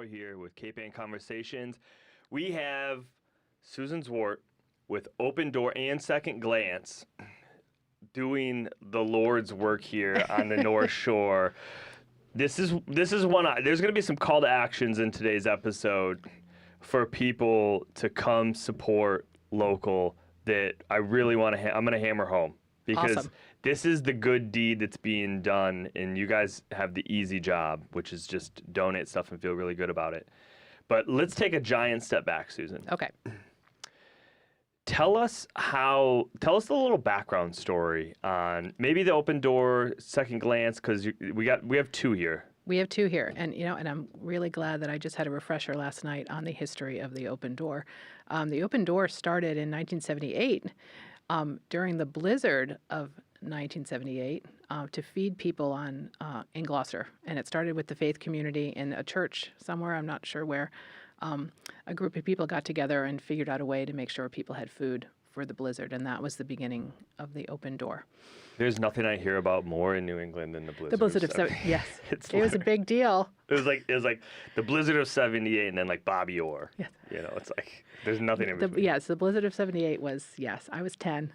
here with Cape Ann Conversations. We have Susan Zwart with Open Door and Second Glance doing the Lord's work here on the North Shore. This is one. There's going to be some call to actions in today's episode for people to come support local that I really want to. I'm going to hammer home because Awesome. This is the good deed that's being done, and you guys have the easy job, which is just donate stuff and feel really good about it. But let's take a giant step back, Susan. Okay. Tell us the little background story on maybe the Open Door, Second Glance, because we have two here. We have two here, and I'm really glad that I just had a refresher last night on the history of the Open Door. The Open Door started in 1978 during the blizzard of 1978 to feed people in Gloucester, and it started with the faith community in a church somewhere. I'm not sure where. A group of people got together and figured out a way to make sure people had food for the blizzard, and that was the beginning of the Open Door. There's nothing I hear about more in New England than the blizzard. The blizzard of yes, it was a big deal. It was like the blizzard of '78, and then like Bobby Orr. Yes. It's like there's nothing in between. Yes, the blizzard of '78 was I was 10.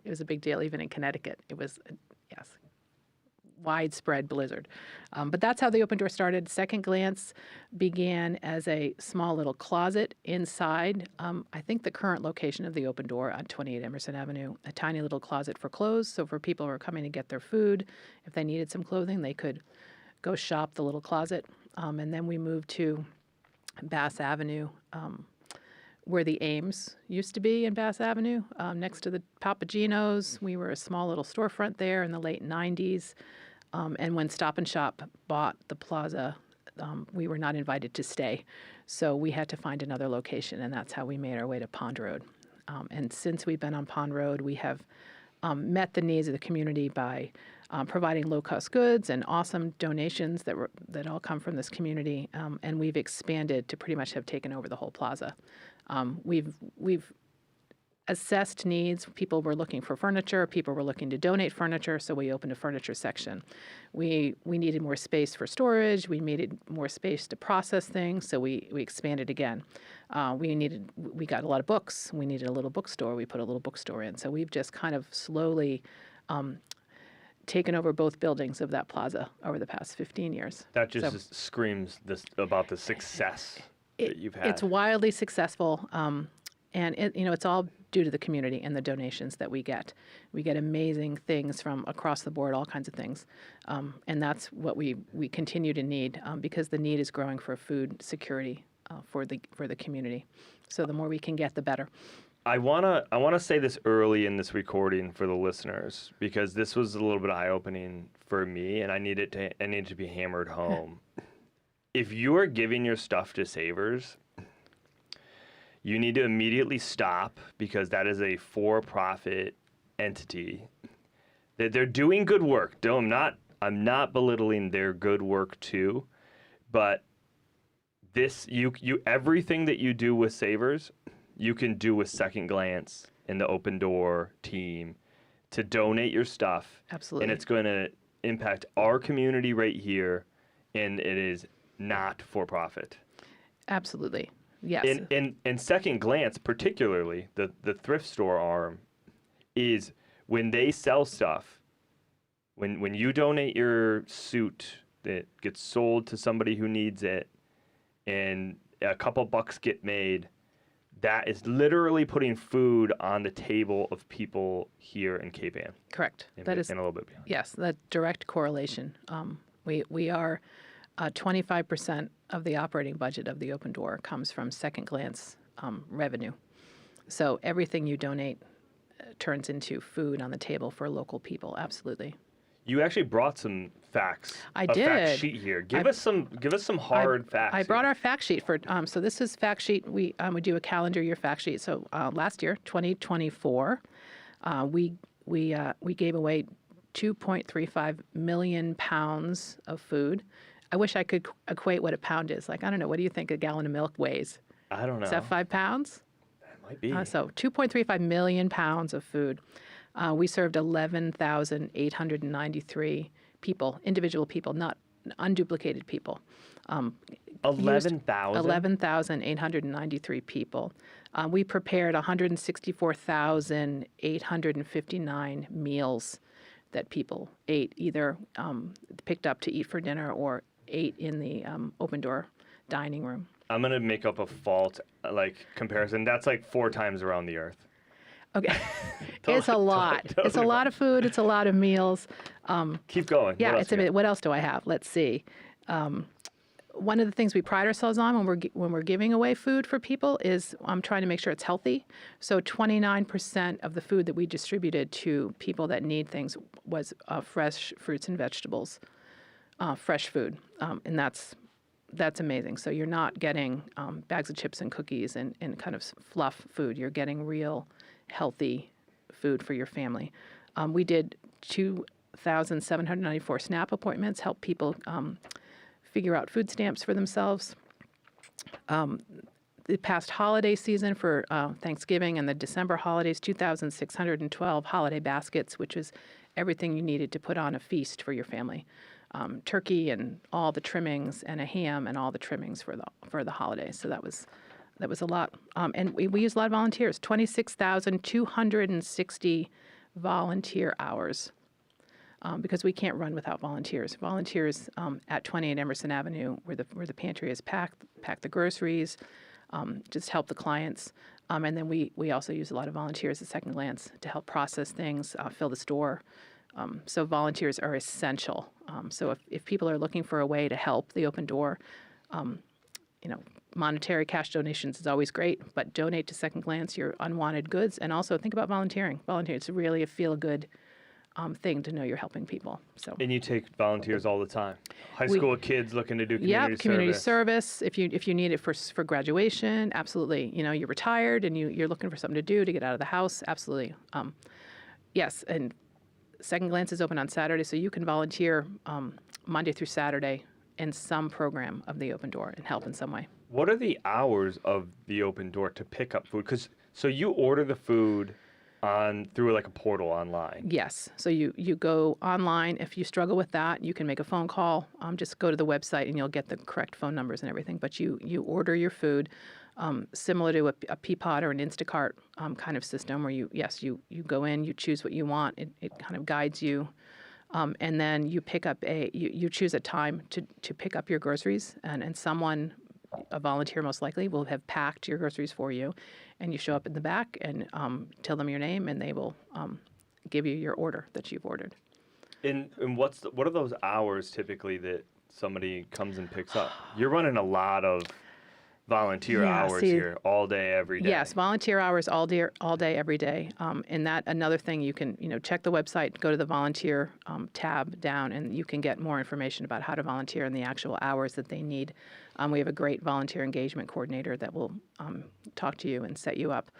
It was a big deal even in Connecticut. It was widespread blizzard. But that's how the Open Door started. Second Glance began as a small little closet inside, I think the current location of the Open Door on 28 Emerson Avenue, a tiny little closet for clothes. So for people who are coming to get their food, if they needed some clothing, they could go shop the little closet. And then we moved to Bass Avenue, where the Ames used to be in Bass Avenue, next to the Papagino's. We were a small little storefront there in the late 90s. And when Stop and Shop bought the plaza, we were not invited to stay. So we had to find another location, and that's how we made our way to Pond Road. And since we've been on Pond Road, we have met the needs of the community by providing low-cost goods and awesome donations that all come from this community. And we've expanded to pretty much have taken over the whole plaza. We've assessed needs. People were looking for furniture. People were looking to donate furniture, so we opened a furniture section. We needed more space for storage. We needed more space to process things, so we expanded again. We got a lot of books. We needed a little bookstore. We put a little bookstore in. So we've just kind of slowly taken over both buildings of that plaza over the past 15 years. That just screams about the success that you've had. It's wildly successful, and it's all due to the community and the donations that we get. We get amazing things from across the board, all kinds of things, and that's what we continue to need because the need is growing for food security for the community. So the more we can get, the better. I wanna say this early in this recording for the listeners because this was a little bit eye-opening for me, and I need it to be hammered home. If you are giving your stuff to Savers, you need to immediately stop because that is a for-profit entity. They're doing good work. I'm not belittling their good work too, but you everything that you do with Savers, you can do with Second Glance and the Open Door team to donate your stuff. Absolutely. And it's going to impact our community right here, and it is not for profit. Absolutely. Yes. And Second Glance, particularly, the thrift store arm, is when they sell stuff, when you donate your suit that gets sold to somebody who needs it, and a couple bucks get made, that is literally putting food on the table of people here in Cape Ann. Correct. And a little bit beyond. Yes, that direct correlation. We are 25% of the operating budget of the Open Door comes from Second Glance revenue. So everything you donate turns into food on the table for local people. Absolutely. You actually brought some facts. I did. Fact sheet here. Give us some hard facts. I brought our fact sheet for. So this is fact sheet. We do a calendar year fact sheet. So last year, 2024, we gave away 2.35 million pounds of food. I wish I could equate what a pound is. Like, I don't know. What do you think a gallon of milk weighs? I don't know. Is that 5 pounds? That might be. So 2.35 million pounds of food. We served 11,893 people, individual people, not unduplicated people. 11,000? 11,893 people. We prepared 164,859 meals that people ate, either picked up to eat for dinner or ate in the open door dining room. I'm going to make up a fault comparison. That's like 4 times around the earth. Okay. It's a lot. It's a lot of food. It's a lot of meals. Keep going. Yeah, What it's else a you bit. What else do I have? Let's see. One of the things we pride ourselves on when we're giving away food for people is trying to make sure it's healthy. So 29% of the food that we distributed to people that need things was fresh fruits and vegetables, fresh food, and that's amazing. So you're not getting bags of chips and cookies and kind of fluff food. You're getting real, healthy food for your family. We did 2,794 SNAP appointments, help people figure out food stamps for themselves. The past holiday season for Thanksgiving and the December holidays, 2,612 holiday baskets, which is everything you needed to put on a feast for your family. Turkey and all the trimmings, and a ham and all the trimmings for the holidays. So that was a lot. And we used a lot of volunteers. 26,260 volunteer hours. Because we can't run without volunteers. Volunteers at 28 Emerson Avenue, where the pantry is pack the groceries, just help the clients. And then we also use a lot of volunteers at Second Glance to help process things, fill the store. So volunteers are essential. So if people are looking for a way to help the open door, monetary cash donations is always great, but donate to Second Glance your unwanted goods, and also think about volunteering. Volunteering, it's really a feel-good thing to know you're helping people. So. And you take volunteers all the time. High school kids looking to do community service. Community service. If you need it for graduation, absolutely. You're retired and you're looking for something to do to get out of the house, absolutely. Yes, and Second Glance is open on Saturday, so you can volunteer Monday through Saturday in some program of the open door and help in some way. What are the hours of the open door to pick up food? So you order the food through like a portal online. Yes. So you go online. If you struggle with that, you can make a phone call. Just go to the website and you'll get the correct phone numbers and everything. But you order your food, similar to a Peapod or an Instacart kind of system, where you go in, you choose what you want. It kind of guides you, and then you pick up you choose a time to pick up your groceries, and someone, a volunteer most likely, will have packed your groceries for you, and you show up in the back and tell them your name, and they will give you your order that you've ordered. And what are those hours typically that somebody comes and picks up? You're running a lot of volunteer hours here, all day, every day. Yes, volunteer hours all day, every day. And that another thing, you can check the website, go to the volunteer tab down, and you can get more information about how to volunteer and the actual hours that they need. We have a great volunteer engagement coordinator that will talk to you and set you up.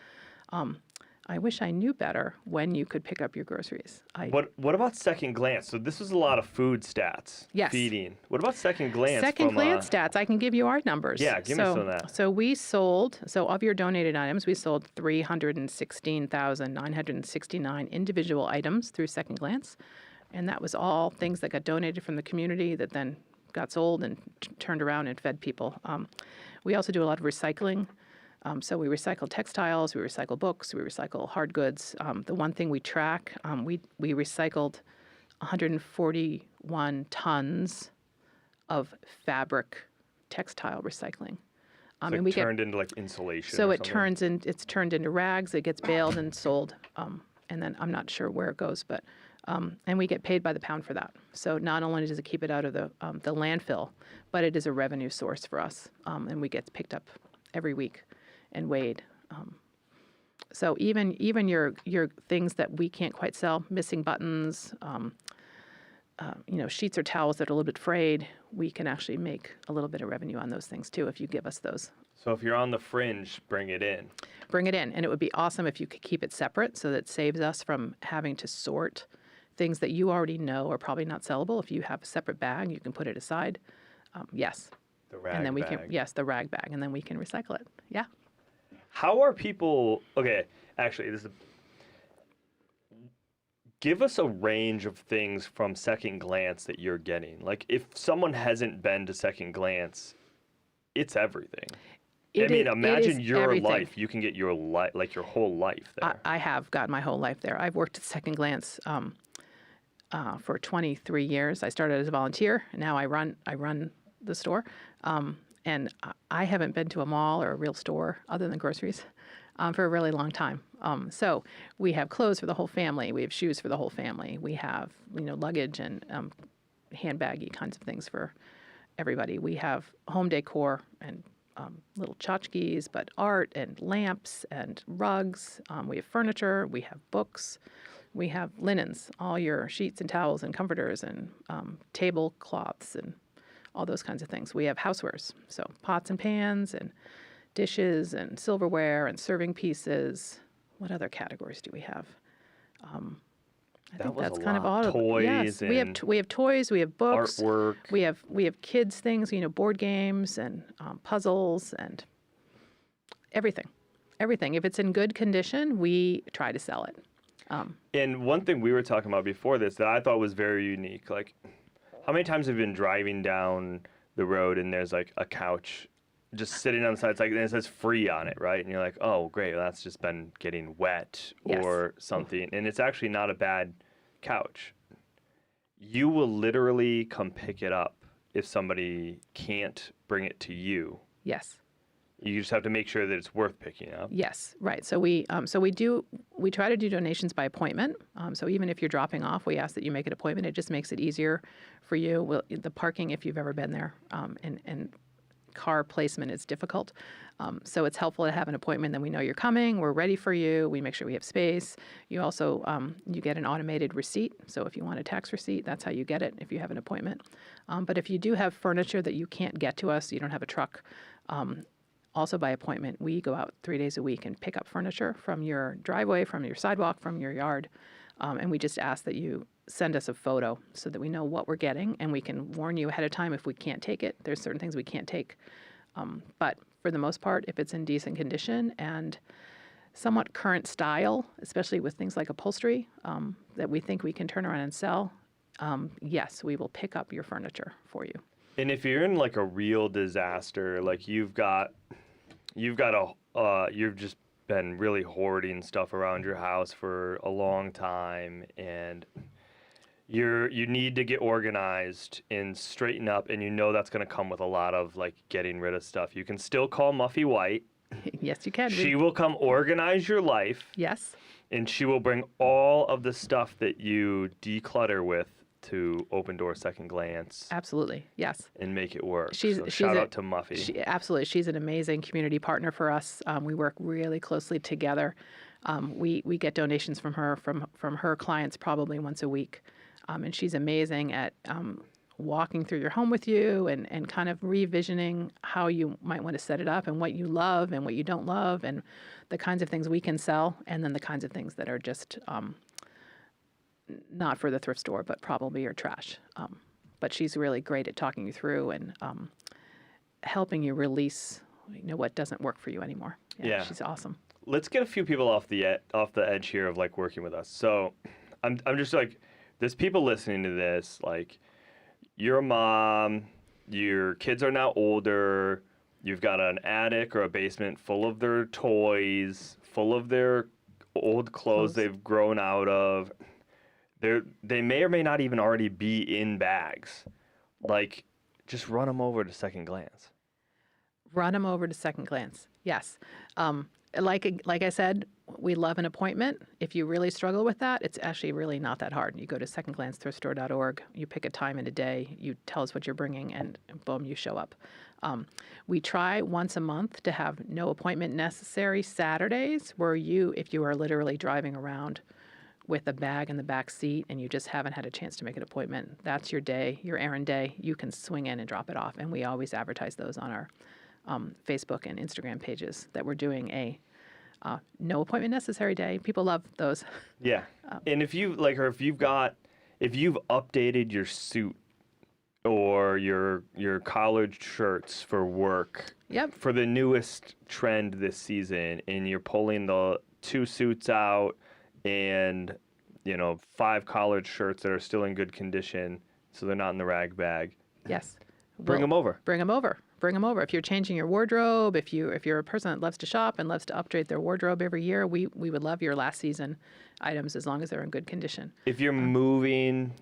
I wish I knew better when you could pick up your groceries. What about Second Glance? So this was a lot of food stats. Yes. Feeding. What about Second Glance? Second Glance stats, I can give you our numbers. Yeah, give me some of that. So we sold, of your donated items, we sold 316,969 individual items through Second Glance. And that was all things that got donated from the community that then got sold and turned around and fed people. We also do a lot of recycling. So we recycle textiles, we recycle books, we recycle hard goods. The one thing we track, we recycled 141 tons of fabric textile recycling. And we turned into like insulation. So it's turned into rags. It gets baled and sold, and then I'm not sure where it goes, but and we get paid by the pound for that. So not only does it keep it out of the landfill, but it is a revenue source for us, and we get picked up every week and weighed. So even your things that we can't quite sell, missing buttons, sheets or towels that are a little bit frayed, we can actually make a little bit of revenue on those things too if you give us those. So if you're on the fringe, bring it in. Bring it in, and it would be awesome if you could keep it separate, so that it saves us from having to sort things that you already know are probably not sellable. If you have a separate bag, you can put it aside. Yes. The rag and then we bag. the rag bag, and then we can recycle it. Yeah. How are people? Okay, actually, Give us a range of things from Second Glance that you're getting. Like, if someone hasn't been to Second Glance, it's everything. I mean, It is imagine your everything. life. You can get your life, like your whole life there. I have got my whole life there. I've worked at Second Glance for 23 years. I started as a volunteer, and now I run the store. And I haven't been to a mall or a real store other than groceries for a really long time. So we have clothes for the whole family. We have shoes for the whole family. We have luggage and handbaggy kinds of things for everybody. We have home decor and little tchotchkes, but art and lamps and rugs. We have furniture. We have books. We have linens, all your sheets and towels and comforters and tablecloths and all those kinds of things. We have housewares, so pots and pans and dishes and silverware and serving pieces. What other categories do we have? I think was that's a kind of lot. all of Toys yes, we have and we have toys, we have books, artwork. we have kids things, board games and puzzles and everything. Everything. If it's in good condition, we try to sell it. And one thing we were talking about before this that I thought was very unique, like, how many times have you been driving down the road and there's like a couch just sitting on the side, it's like, and it says free on it, right? And you're like, oh, great, well, that's just been getting wet Yes. or something. And it's actually not a bad couch. You will literally come pick it up if somebody can't bring it to you. Yes. You just have to make sure that it's worth picking up. Yes, right. So we try to do donations by appointment. So even if you're dropping off, we ask that you make an appointment. It just makes it easier for you. The parking, if you've ever been there, and car placement is difficult. So it's helpful to have an appointment. Then we know you're coming. We're ready for you. We make sure we have space. You also you get an automated receipt. So if you want a tax receipt, that's how you get it if you have an appointment. But if you do have furniture that you can't get to us, you don't have a truck. Also by appointment, we go out 3 days a week and pick up furniture from your driveway, from your sidewalk, from your yard. And we just ask that you send us a photo so that we know what we're getting and we can warn you ahead of time if we can't take it. There's certain things we can't take. But for the most part, if it's in decent condition and somewhat current style, especially with things like upholstery that we think we can turn around and sell, yes, we will pick up your furniture for you. And if you're in like a real disaster, like you've just been really hoarding stuff around your house for a long time, and you need to get organized and straighten up, and that's going to come with a lot of like getting rid of stuff. You can still call Muffy White. Yes, you can. She will come organize your life, Yes. and she will bring all of the stuff that you declutter with to Open Door Second Glance. Absolutely. Yes. And make it work. She's shout out to Muffy. Absolutely. She's an amazing community partner for us. We work really closely together. We get donations from her, from her clients probably once a week. And she's amazing at walking through your home with you and kind of revisioning how you might want to set it up and what you love and what you don't love and the kinds of things we can sell and then the kinds of things that are just not for the thrift store, but probably are trash. But she's really great at talking you through and helping you release, what doesn't work for you anymore. Yeah. She's awesome. Let's get a few people off the edge here of like working with us. So I'm just like, there's people listening to this, like you're a mom, your kids are now older, you've got an attic or a basement full of their toys, full of their old clothes they've grown out of. They may or may not even already be in bags. Like, just run them over to Second Glance. Run them over to Second Glance. Yes. Like I said, we love an appointment. If you really struggle with that, it's actually really not that hard. You go to secondglancethriftstore.org, you pick a time and a day, you tell us what you're bringing, and boom, you show up. We try once a month to have no appointment necessary Saturdays, where if you are literally driving around with a bag in the back seat and you just haven't had a chance to make an appointment, that's your day, your errand day. You can swing in and drop it off. And we always advertise those on our Facebook and Instagram pages that we're doing a no appointment necessary day. People love those. Yeah. And if you've updated your suit or your collared shirts for work, Yep. for the newest trend this season, and you're pulling the 2 suits out and 5 collared shirts that are still in good condition, so they're not in the rag bag. Yes. Bring them over. Bring them over. Bring them over. If you're changing your wardrobe, if you're a person that loves to shop and loves to update their wardrobe every year, we would love your last season items as long as they're in good condition. If you're moving,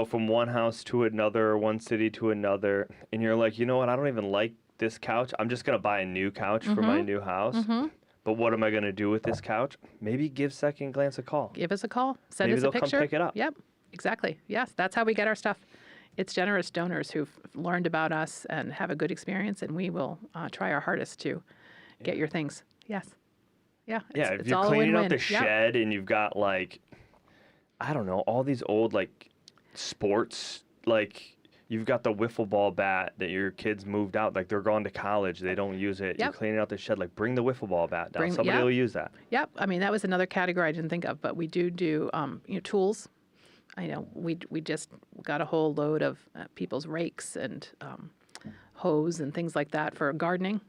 from one house to another, or one city to another, and you're like, you know what, I don't even like this couch. I'm just gonna buy a new couch for my new house. But what am I gonna do with this couch? Maybe give Second Glance a call. Give us a call. Send Maybe us a they'll picture. come pick it up. Yep, exactly. Yes, that's how we get our stuff. It's generous donors who've learned about us and have a good experience, and we will try our hardest to get your things. Yes. Yeah. Yeah, It's if you're all a cleaning out win-win. the Yep. shed and you've got I don't know, all these old sports, you've got the wiffle ball bat that your kids moved out, they're going to college, they don't use it. You're Yep. cleaning out the shed, bring the wiffle ball bat down. Bring- Somebody yep. will use that. Yep. I mean, that was another category I didn't think of, but we do tools. I know we just got a whole load of people's rakes and hose and things like that for gardening.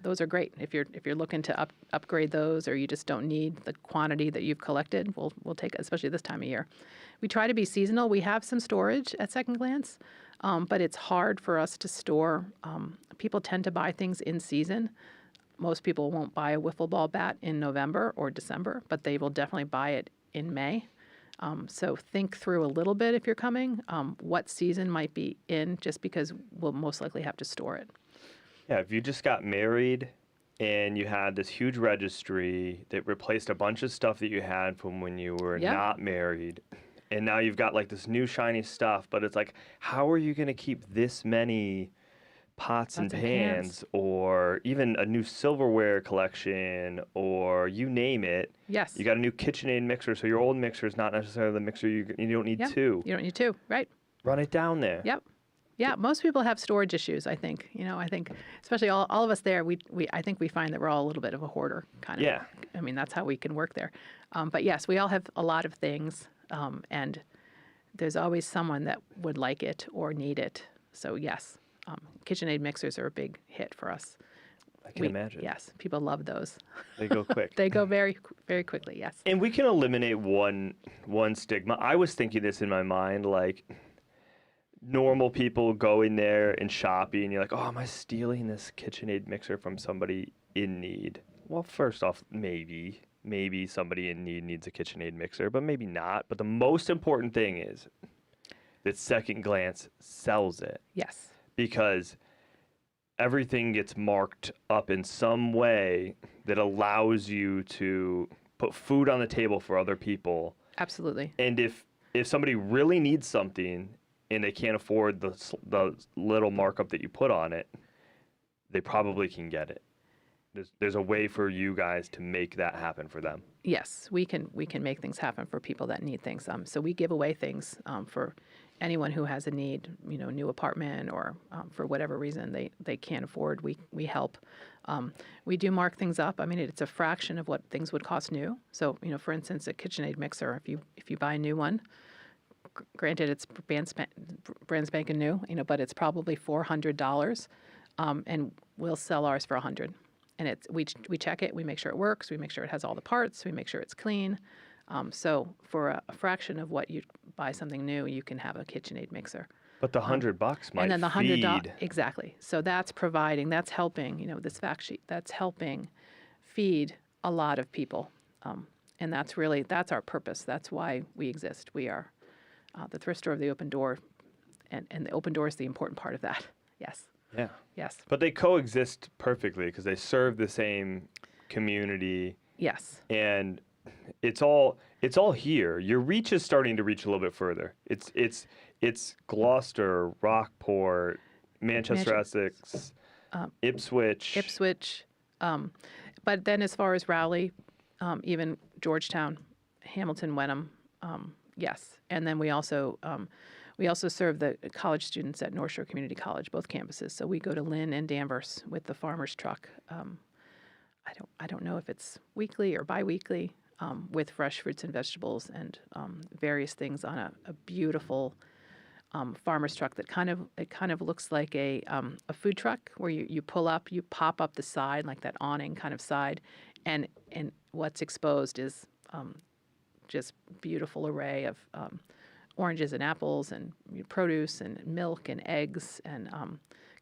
Those are great. If you're looking to upgrade those, or you just don't need the quantity that you've collected, we'll take it, especially this time of year. We try to be seasonal. We have some storage at Second Glance, but it's hard for us to store. People tend to buy things in season. Most people won't buy a wiffle ball bat in November or December, but they will definitely buy it in May. So think through a little bit if you're coming, what season might be in, just because we'll most likely have to store it. Yeah, if you just got married and you had this huge registry that replaced a bunch of stuff that you had from when you were Yep. not married, and now you've got this new shiny stuff, but it's how are you going to keep this many pots and pans, or even a new silverware collection, or you name it? Yes. You got a new KitchenAid mixer, so your old mixer is not necessarily the mixer you don't need Yep. two. You don't need two, right? Run it down there. Yep. Yeah, most people have storage issues, I think. I think especially all of us there, I think we find that we're all a little bit of a hoarder kind of. Yeah. I mean, that's how we can work there. But yes, we all have a lot of things, and there's always someone that would like it or need it. So yes, KitchenAid mixers are a big hit for us. I can imagine. Yes, people love those. They go quick. They go very, very quickly, yes. And we can eliminate one stigma. I was thinking this in my mind, normal people going there and shopping, you're like, oh, am I stealing this KitchenAid mixer from somebody in need? Well, first off, maybe somebody in need needs a KitchenAid mixer, but maybe not. But the most important thing is that Second Glance sells it, Yes. because everything gets marked up in some way that allows you to put food on the table for other people. Absolutely. And if somebody really needs something and they can't afford the little markup that you put on it, they probably can get it. There's a way for you guys to make that happen for them. Yes, we can make things happen for people that need things. So we give away things for anyone who has a need, new apartment, or for whatever reason they can't afford. We help. We do mark things up. I mean, it's a fraction of what things would cost new. So for instance, a KitchenAid mixer, if you buy a new one, granted it's brand spanking new, but it's probably $400, and we'll sell ours for $100. And we check it, we make sure it works, we make sure it has all the parts, we make sure it's clean. So for a fraction of what you buy something new, you can have a KitchenAid mixer. But the $100 might And then the feed. exactly. So that's helping. This fact sheet, that's helping feed a lot of people, and that's our purpose. That's why we exist. We are the thrift store of the open door, and the open door is the important part of that. Yes. Yeah. Yes. But they coexist perfectly because they serve the same community, Yes. and it's all here. Your reach is starting to reach a little bit further. It's Gloucester, Rockport, Manchester, Essex, Ipswich. But then as far as Raleigh, even Georgetown, Hamilton, Wenham, yes. And then we also serve the college students at North Shore Community College, both campuses. So we go to Lynn and Danvers with the farmer's truck. I don't know if it's weekly or biweekly, with fresh fruits and vegetables and various things on a beautiful farmer's truck that kind of looks like a food truck, where you pull up, you pop up the side, like that awning kind of side, and what's exposed is just beautiful array of oranges and apples and produce and milk and eggs. And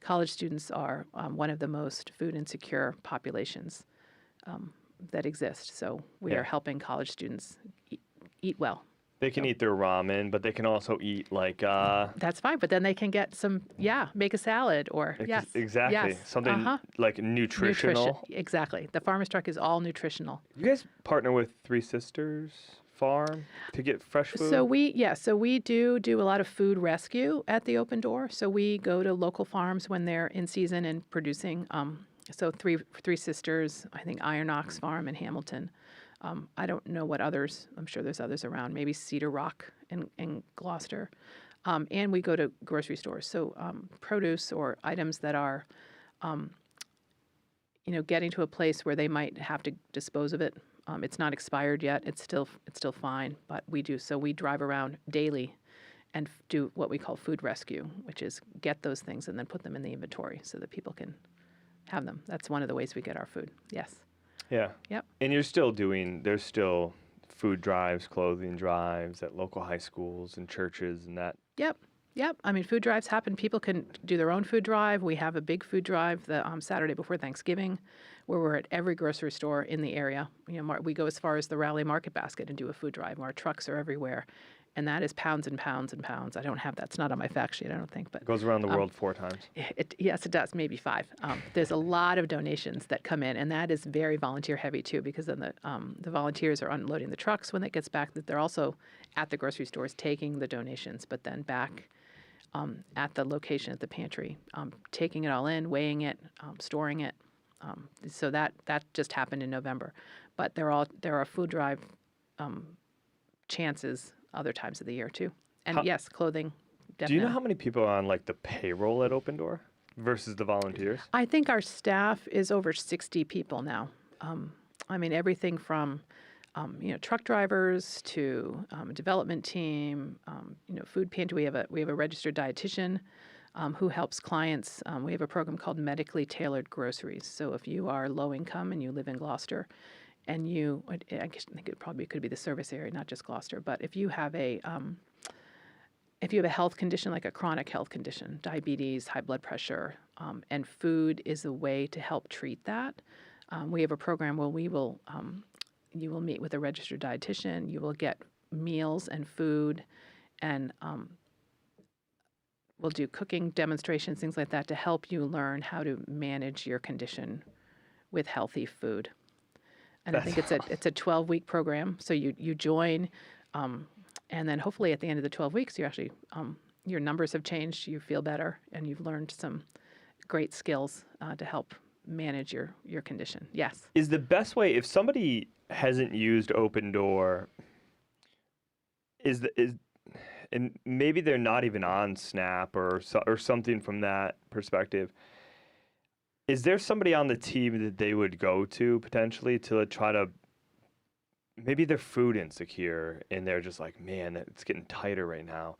college students are one of the most food insecure populations that exist. So we are helping college students eat well. They can eat their ramen, but they can also eat like That's fine, but then they can get some, make a salad or yes. exactly. Yes. Something like nutritional. Exactly. The farmer's truck is all nutritional. You guys partner with Three Sisters Farm to get fresh food? So we do a lot of food rescue at the Open Door. So we go to local farms when they're in season and producing. So Three Sisters, I think Iron Ox Farm in Hamilton. I don't know what others. I'm sure there's others around. Maybe Cedar Rock in Gloucester. And we go to grocery stores. So produce or items that are, getting to a place where they might have to dispose of it. It's not expired yet. It's still fine. But we do. So we drive around daily and do what we call food rescue, which is get those things and then put them in the inventory so that people can have them. That's one of the ways we get our food. Yes. Yeah. Yep. And there's still food drives, clothing drives at local high schools and churches and that. Yep. I mean, food drives happen. People can do their own food drive. We have a big food drive the Saturday before Thanksgiving, where we're at every grocery store in the area. We go as far as the Raleigh Market Basket and do a food drive. Our trucks are everywhere. And that is pounds and pounds and pounds. I don't have that. It's not on my fact sheet, I don't think. But it goes around the world 4 times. Yes, it does. Maybe 5. There's a lot of donations that come in, and that is very volunteer heavy too, because then the volunteers are unloading the trucks when it gets back. That they're also at the grocery stores taking the donations, but then back at the location at the pantry, taking it all in, weighing it, storing it. So that just happened in November, but there are food drive chances other times of the year too. And yes, clothing. Definitely. Do you know how many people are on like the payroll at Open Door versus the volunteers? I think our staff is over 60 people now. I mean, everything from truck drivers to development team, food pantry. We have a registered dietitian who helps clients. We have a program called Medically Tailored Groceries. So if you are low income and you live in Gloucester, and I think it probably could be the service area, not just Gloucester. But if you have a health condition like a chronic health condition, diabetes, high blood pressure, and food is a way to help treat that, we have a program where you will meet with a registered dietitian. You will get meals and food, and we'll do cooking demonstrations, things like that, to help you learn how to manage your condition with healthy food. And I think it's a 12-week program. So you join, and then hopefully at the end of the 12 weeks, you actually your numbers have changed, you feel better, and you've learned some great skills to help manage your condition. Yes. Is the best way, if somebody hasn't used Open Door, and maybe they're not even on SNAP or something from that perspective, is there somebody on the team that they would go to potentially to try to, maybe they're food insecure and they're just like, man, it's getting tighter right now.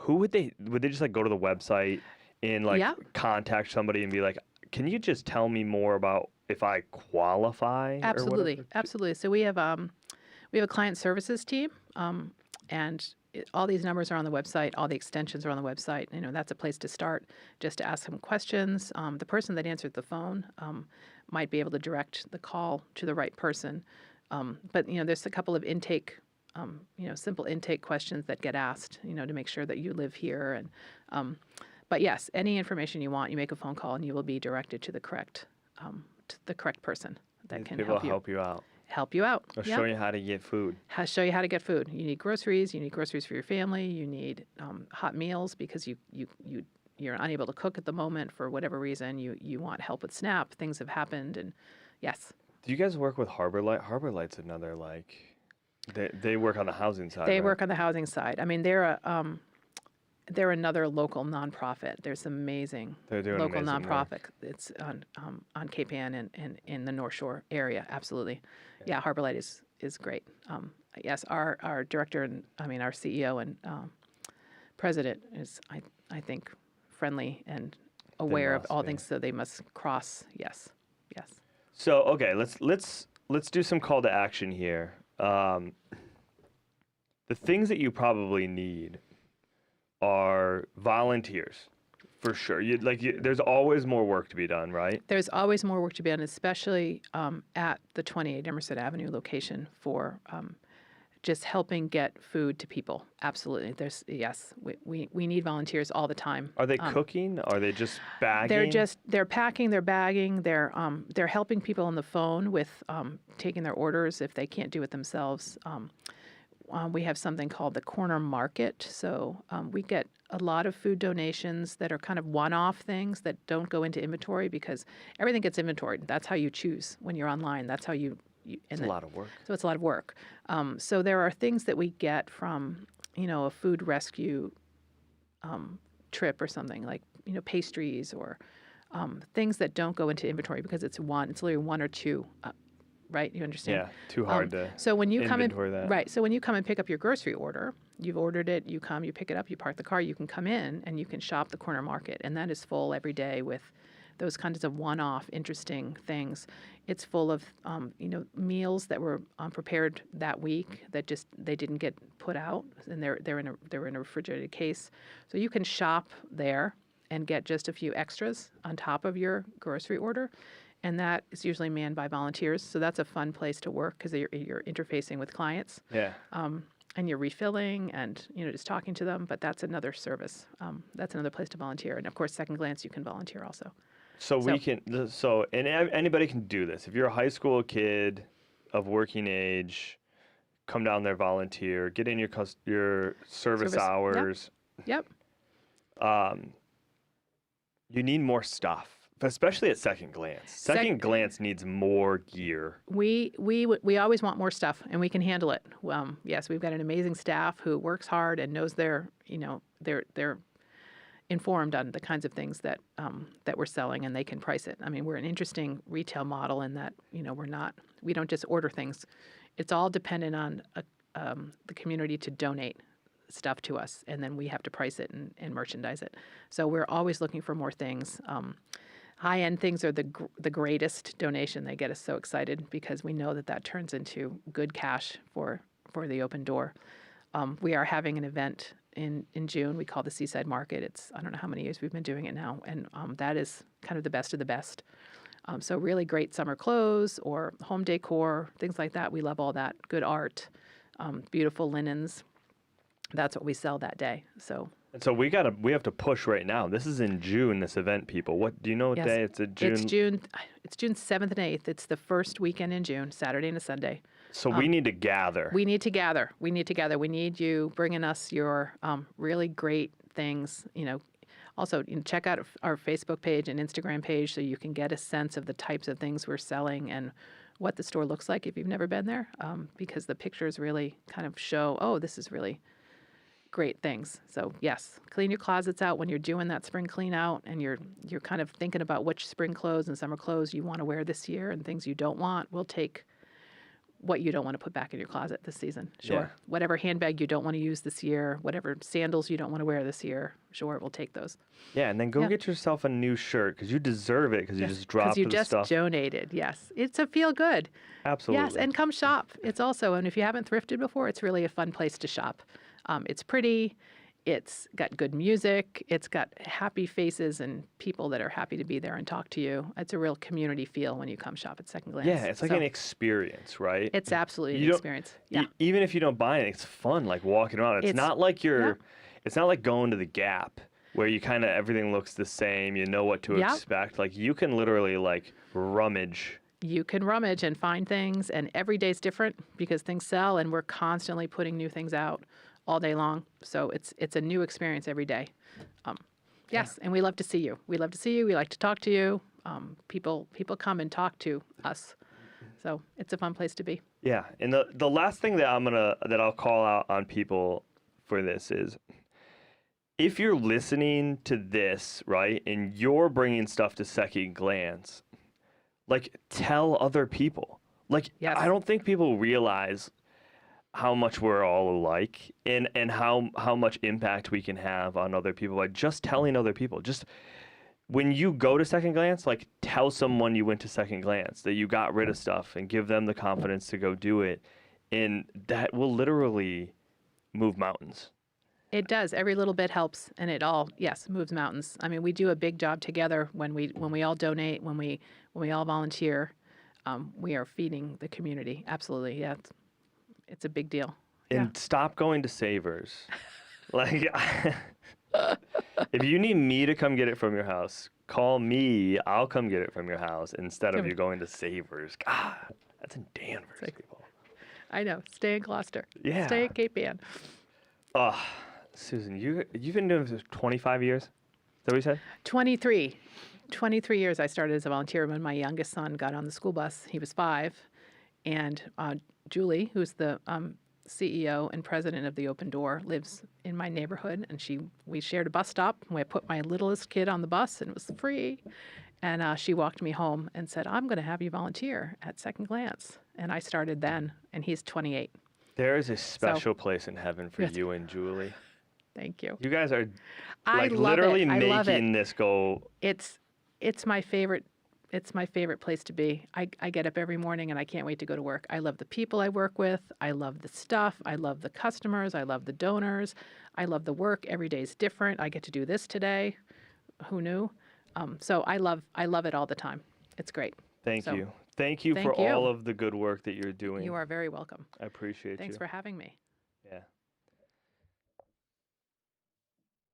Would they just like go to the website and contact somebody and be like, can you just tell me more about if I qualify? Absolutely. Absolutely. So we have a client services team, and all these numbers are on the website. All the extensions are on the website. That's a place to start, just to ask some questions. The person that answered the phone might be able to direct the call to the right person. But there's a couple of intake, simple intake questions that get asked, to make sure that you live here. And but yes, any information you want, you make a phone call, and you will be directed to the correct person that can help you out. Help you out. They'll show you how to get food. Show you how to get food. You need groceries. You need groceries for your family. You need hot meals because you're unable to cook at the moment for whatever reason. You want help with SNAP. Things have happened, and yes. Do you guys work with Harbor Light? Harbor Light's another they work on the housing side. They work on the housing side. I mean, they're another local nonprofit. There's amazing local nonprofit. Work. It's on Cape Ann and in the North Shore area. Absolutely, yeah. Harbor Light is great. Yes, our director and our CEO and president is I think friendly and aware of all things. So they must cross. Yes. So okay, let's do some call to action here. the things that you probably need are volunteers, for sure. There's always more work to be done, right? There's always more work to be done, especially at the 28 Emerson Avenue location for just helping get food to people. Absolutely. Yes, we need volunteers all the time. Are they cooking? Are they just bagging? They're packing, they're bagging, they're helping people on the phone with taking their orders if they can't do it themselves. We have something called the corner market. So we get a lot of food donations that are kind of one-off things that don't go into inventory because everything gets inventoried. That's how you choose when you're online. That's how It's a lot of work. So it's a lot of work. So there are things that we get from, a food rescue trip or something like, pastries or things that don't go into inventory because it's literally one or two, right? You understand? Yeah, too hard to So when you come in, inventory that. right? So when you come and pick up your grocery order, you've ordered it. You come, you pick it up, you park the car. You can come in and you can shop the corner market, and that is full every day with those kinds of one-off interesting things. It's full of meals that were prepared that week that just they didn't get put out, and they're in a refrigerated case. So you can shop there and get just a few extras on top of your grocery order, and that is usually manned by volunteers. So that's a fun place to work because you're interfacing with clients. Yeah. And you're refilling and just talking to them. But that's another service. That's another place to volunteer. And of course, Second Glance, you can volunteer also. Anybody can do this. If you're a high school kid of working age, come down there, volunteer, get in your service hours. Yep. You need more stuff, especially at Second Glance. Second Glance needs more gear. We always want more stuff, and we can handle it. Yes, we've got an amazing staff who works hard and knows they're informed on the kinds of things that we're selling, and they can price it. I mean, we're an interesting retail model in that we don't just order things. It's all dependent on the community to donate stuff to us, and then we have to price it and merchandise it. So we're always looking for more things. High-end things are the greatest donation. They get us so excited because we know that turns into good cash for the Open Door. We are having an event in June we call the Seaside Market. I don't know how many years we've been doing it now, and that is kind of the best of the best. So really great summer clothes or home decor, things like that. We love all that. Good art, beautiful linens. That's what we sell that day. So we have to push right now. This is in June, this event, people. What do you know what day? It's June 7th and 8th. It's the first weekend in June, Saturday and a Sunday. So we need to gather. We need to gather. We need you bringing us your really great things. Also, check out our Facebook page and Instagram page so you can get a sense of the types of things we're selling and what the store looks like if you've never been there, because the pictures really kind of show, this is really great things. So yes, clean your closets out when you're doing that spring clean out, and you're kind of thinking about which spring clothes and summer clothes you want to wear this year and things you don't want. We'll take what you don't want to put back in your closet this season. Sure. Yeah. Whatever handbag you don't want to use this year, whatever sandals you don't want to wear this year, sure, we'll take those. Yeah, and then go get yourself a new shirt because you deserve it because you just dropped the stuff. Because you just donated, yes. It's a feel good. Absolutely. Yes, and come shop. It's also, and if you haven't thrifted before, it's really a fun place to shop. It's pretty. It's got good music. It's got happy faces and people that are happy to be there and talk to you. It's a real community feel when you come shop at Second Glance. Yeah, it's like an experience, right? It's absolutely an experience. Yeah. Even if you don't buy it, it's fun, like walking around. It's not like it's not like going to the Gap where you kind of everything looks the same. You know what to expect. Like you can literally rummage. You can rummage and find things, and every day's different because things sell, and we're constantly putting new things out all day long. So it's a new experience every day. Yes, and we love to see you. We love to see you. We like to talk to you. People come and talk to us. So it's a fun place to be. Yeah, and the last thing that I'll call out on people for this is, if you're listening to this, right, and you're bringing stuff to Second Glance, tell other people. Yes. I don't think people realize how much we're all alike and how much impact we can have on other people by just telling other people. Just when you go to Second Glance, tell someone you went to Second Glance, that you got rid of stuff, and give them the confidence to go do it. And that will literally move mountains. It does. Every little bit helps, and it all, yes, moves mountains. I mean, we do a big job together when we all donate, when we all volunteer. We are feeding the community. Absolutely, yeah. It's a big deal. Yeah. And stop going to Savers. Like, if you need me to come get it from your house, call me. I'll come get it from your house instead of you going to Savers. God, that's in Danvers, people. I know. Stay in Gloucester. Yeah. Stay at Cape Ann. Oh, Susan, you've been doing this for 25 years? Is that what you said? 23. 23 years I started as a volunteer when my youngest son got on the school bus. He was 5. And Julie, who's the CEO and president of the Open Door, lives in my neighborhood. And we shared a bus stop. And I put my littlest kid on the bus, and it was free. And she walked me home and said, I'm going to have you volunteer at Second Glance. And I started then, and he's 28. There is a special place in heaven for Yes. you and Julie. Thank you. You guys are I like love literally it. I love it. making this go. It's my favorite. It's my favorite place to be. I get up every morning and I can't wait to go to work. I love the people I work with. I love the stuff. I love the customers. I love the donors. I love the work. Every day is different. I get to do this today. Who knew? So I love it all the time. It's great. Thank So, you. Thank you for thank you. all of the good work that you're doing. You are very welcome. I appreciate you. Thanks for having me. Yeah.